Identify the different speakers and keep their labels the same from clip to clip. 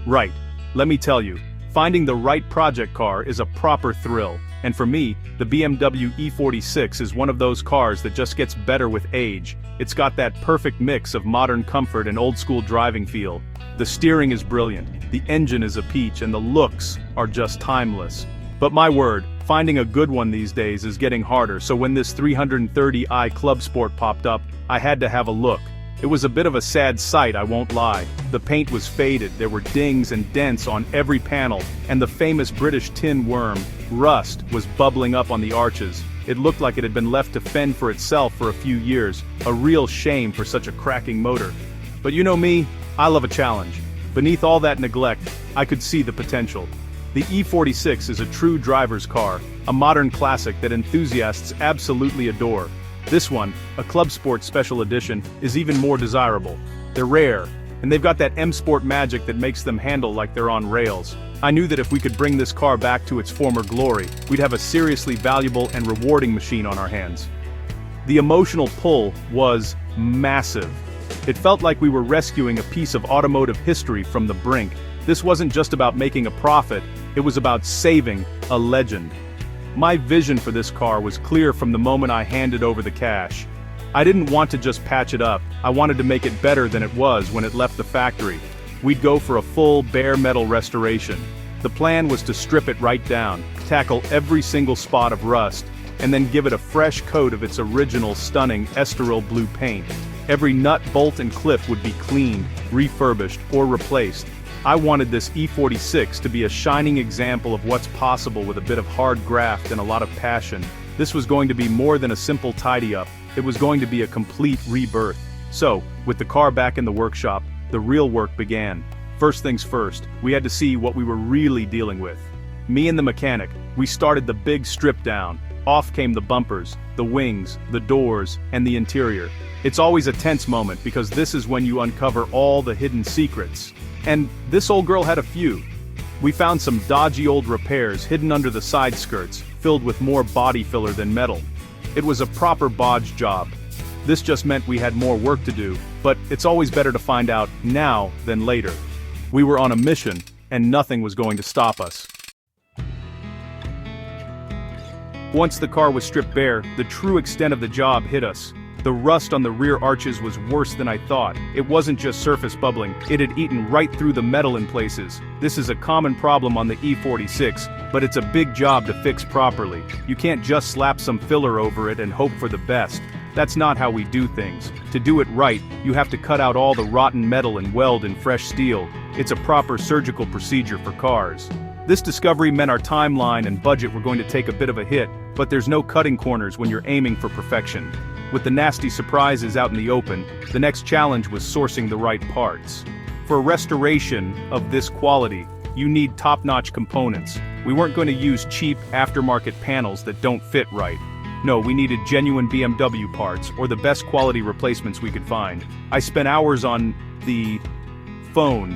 Speaker 1: Right. Let me tell you, finding the right project car is a proper thrill, and for me, the BMW E46 is one of those cars that just gets better with age. It's got that perfect mix of modern comfort and old-school driving feel. The steering is brilliant, the engine is a peach, and the looks are just timeless. But my word, finding a good one these days is getting harder, so when this 330i Club Sport popped up, I had to have a look. It was a bit of a sad sight, I won't lie. The paint was faded, there were dings and dents on every panel, and the famous British tin worm, rust, was bubbling up on the arches. It looked like it had been left to fend for itself for a few years, a real shame for such a cracking motor. But you know me, I love a challenge. Beneath all that neglect, I could see the potential. The E46 is a true driver's car, a modern classic that enthusiasts absolutely adore. This one, a Club Sport Special Edition, is even more desirable. They're rare, and they've got that M-Sport magic that makes them handle like they're on rails. I knew that if we could bring this car back to its former glory, we'd have a seriously valuable and rewarding machine on our hands. The emotional pull was massive. It felt like we were rescuing a piece of automotive history from the brink. This wasn't just about making a profit, it was about saving a legend. My vision for this car was clear from the moment I handed over the cash. I didn't want to just patch it up, I wanted to make it better than it was when it left the factory. We'd go for a full bare metal restoration. The plan was to strip it right down, tackle every single spot of rust, and then give it a fresh coat of its original stunning Estoril blue paint. Every nut, bolt, and clip would be cleaned, refurbished, or replaced. I wanted this E46 to be a shining example of what's possible with a bit of hard graft and a lot of passion. This was going to be more than a simple tidy-up, it was going to be a complete rebirth. So, with the car back in the workshop, the real work began. First things first, we had to see what we were really dealing with. Me and the mechanic, we started the big strip down. Off came the bumpers, the wings, the doors, and the interior. It's always a tense moment because this is when you uncover all the hidden secrets. And this old girl had a few. We found some dodgy old repairs hidden under the side skirts, filled with more body filler than metal. It was a proper bodge job. This just meant we had more work to do, but it's always better to find out now than later. We were on a mission, and nothing was going to stop us. Once the car was stripped bare, the true extent of the job hit us. The rust on the rear arches was worse than I thought. It wasn't just surface bubbling, it had eaten right through the metal in places. This is a common problem on the E46, but it's a big job to fix properly. You can't just slap some filler over it and hope for the best. That's not how we do things. To do it right, you have to cut out all the rotten metal and weld in fresh steel. It's a proper surgical procedure for cars. This discovery meant our timeline and budget were going to take a bit of a hit, but there's no cutting corners when you're aiming for perfection. With the nasty surprises out in the open, the next challenge was sourcing the right parts. For a restoration of this quality, you need top-notch components. We weren't going to use cheap aftermarket panels that don't fit right. No, we needed genuine BMW parts, or the best quality replacements we could find. I spent hours on the phone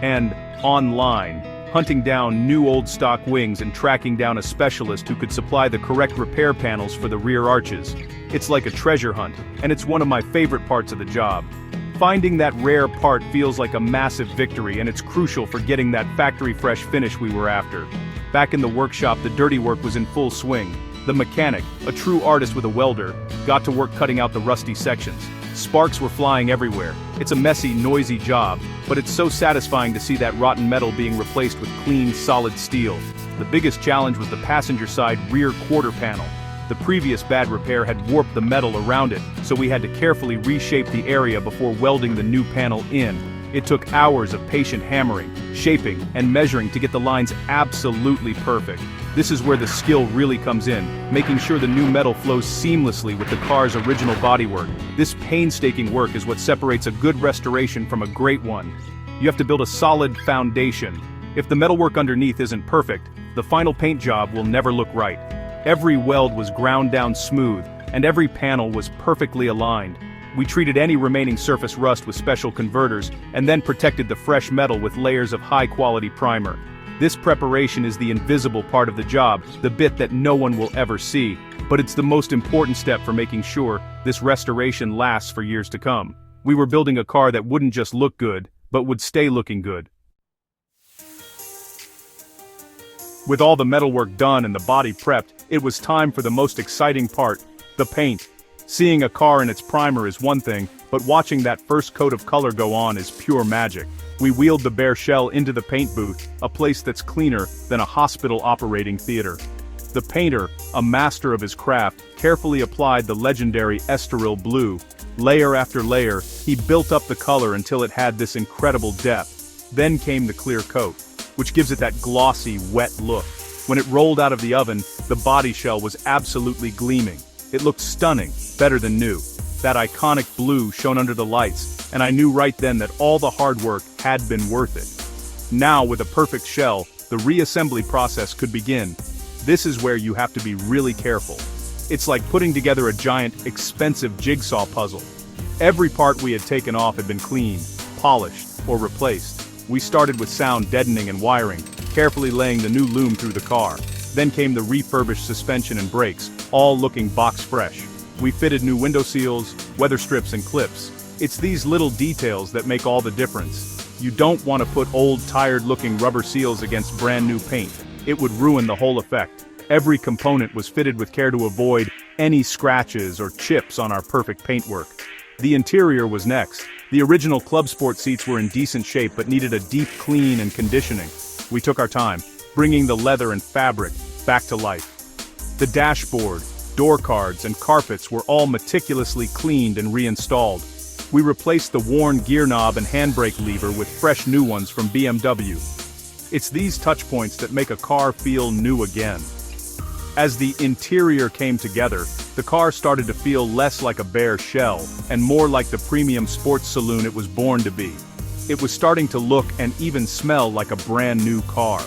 Speaker 1: and online, hunting down new old stock wings and tracking down a specialist who could supply the correct repair panels for the rear arches. It's like a treasure hunt, and it's one of my favorite parts of the job. Finding that rare part feels like a massive victory, and it's crucial for getting that factory-fresh finish we were after. Back in the workshop, the dirty work was in full swing. The mechanic, a true artist with a welder, got to work cutting out the rusty sections. Sparks were flying everywhere. It's a messy, noisy job, but it's so satisfying to see that rotten metal being replaced with clean, solid steel. The biggest challenge was the passenger side rear quarter panel. The previous bad repair had warped the metal around it, so we had to carefully reshape the area before welding the new panel in. It took hours of patient hammering, shaping, and measuring to get the lines absolutely perfect. This is where the skill really comes in, making sure the new metal flows seamlessly with the car's original bodywork. This painstaking work is what separates a good restoration from a great one. You have to build a solid foundation. If the metalwork underneath isn't perfect, the final paint job will never look right. Every weld was ground down smooth, and every panel was perfectly aligned. We treated any remaining surface rust with special converters, and then protected the fresh metal with layers of high-quality primer. This preparation is the invisible part of the job, the bit that no one will ever see, but it's the most important step for making sure this restoration lasts for years to come. We were building a car that wouldn't just look good, but would stay looking good. With all the metalwork done and the body prepped, it was time for the most exciting part, the paint. Seeing a car in its primer is one thing, but watching that first coat of color go on is pure magic. We wheeled the bare shell into the paint booth, a place that's cleaner than a hospital operating theater. The painter, a master of his craft, carefully applied the legendary Estoril blue. Layer after layer, he built up the color until it had this incredible depth. Then came the clear coat, which gives it that glossy, wet look. When it rolled out of the oven, the body shell was absolutely gleaming. It looked stunning, better than new. That iconic blue shone under the lights, and I knew right then that all the hard work had been worth it. Now, with a perfect shell, the reassembly process could begin. This is where you have to be really careful. It's like putting together a giant, expensive jigsaw puzzle. Every part we had taken off had been cleaned, polished, or replaced. We started with sound deadening and wiring, carefully laying the new loom through the car. Then came the refurbished suspension and brakes, all looking box fresh. We fitted new window seals, weather strips and clips. It's these little details that make all the difference. You don't want to put old tired-looking rubber seals against brand new paint. It would ruin the whole effect. Every component was fitted with care to avoid any scratches or chips on our perfect paintwork. The interior was next. The original Club Sport seats were in decent shape but needed a deep clean and conditioning. We took our time, bringing the leather and fabric back to life. The dashboard, door cards, and carpets were all meticulously cleaned and reinstalled. We replaced the worn gear knob and handbrake lever with fresh new ones from BMW. It's these touchpoints that make a car feel new again. As the interior came together, the car started to feel less like a bare shell, and more like the premium sports saloon it was born to be. It was starting to look and even smell like a brand new car.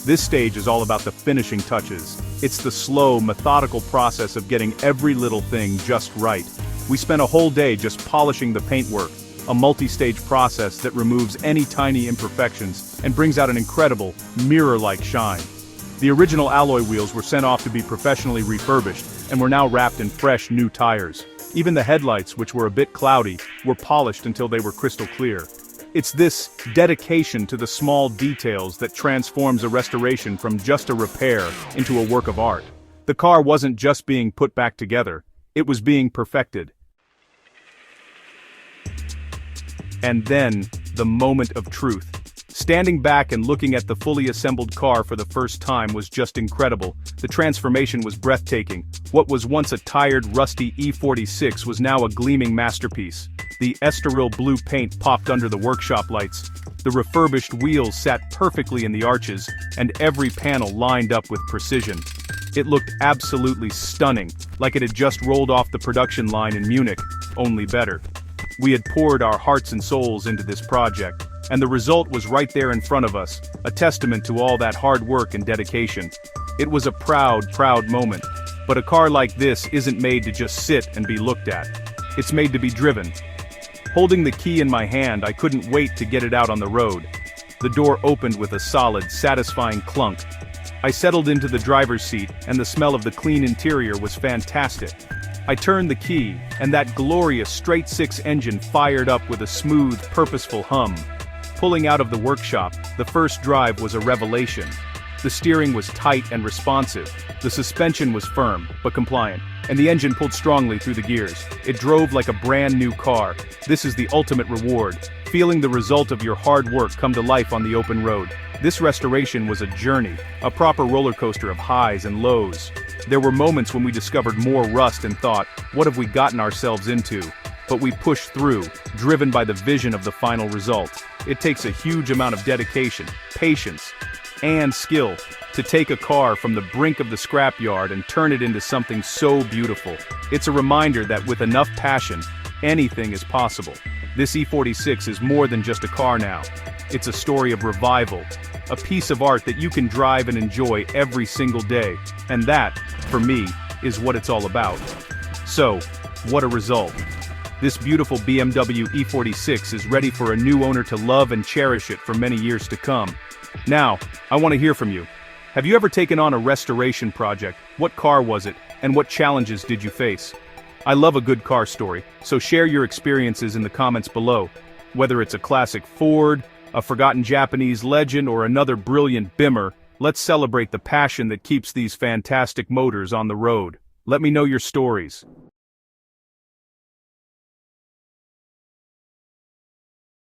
Speaker 1: This stage is all about the finishing touches. It's the slow, methodical process of getting every little thing just right. We spent a whole day just polishing the paintwork, a multi-stage process that removes any tiny imperfections and brings out an incredible, mirror-like shine. The original alloy wheels were sent off to be professionally refurbished, and were now wrapped in fresh, new tires. Even the headlights, which were a bit cloudy, were polished until they were crystal clear. It's this dedication to the small details that transforms a restoration from just a repair into a work of art. The car wasn't just being put back together, it was being perfected. And then, the moment of truth. Standing back and looking at the fully assembled car for the first time was just incredible. The transformation was breathtaking. What was once a tired, rusty E46 was now a gleaming masterpiece. The Estoril blue paint popped under the workshop lights. The refurbished wheels sat perfectly in the arches, and every panel lined up with precision. It looked absolutely stunning, like it had just rolled off the production line in Munich, only better. We had poured our hearts and souls into this project, and the result was right there in front of us, a testament to all that hard work and dedication. It was a proud, proud moment, but a car like this isn't made to just sit and be looked at. It's made to be driven. Holding the key in my hand, I couldn't wait to get it out on the road. The door opened with a solid, satisfying clunk. I settled into the driver's seat, and the smell of the clean interior was fantastic. I turned the key, and that glorious straight-six engine fired up with a smooth, purposeful hum. Pulling out of the workshop, the first drive was a revelation. The steering was tight and responsive, the suspension was firm, but compliant, and the engine pulled strongly through the gears. It drove like a brand new car. This is the ultimate reward, feeling the result of your hard work come to life on the open road. This restoration was a journey, a proper roller coaster of highs and lows. There were moments when we discovered more rust and thought, what have we gotten ourselves into? But we pushed through, driven by the vision of the final result. It takes a huge amount of dedication, patience, and skill to take a car from the brink of the scrapyard and turn it into something so beautiful. It's a reminder that with enough passion, anything is possible. This E46 is more than just a car now. It's a story of revival, a piece of art that you can drive and enjoy every single day. And that, for me, is what it's all about. So, what a result. This beautiful BMW E46 is ready for a new owner to love and cherish it for many years to come. Now, I want to hear from you. Have you ever taken on a restoration project? What car was it, and what challenges did you face? I love a good car story, so share your experiences in the comments below. Whether it's a classic Ford, a forgotten Japanese legend, or another brilliant Bimmer, let's celebrate the passion that keeps these fantastic motors on the road. Let me know your stories.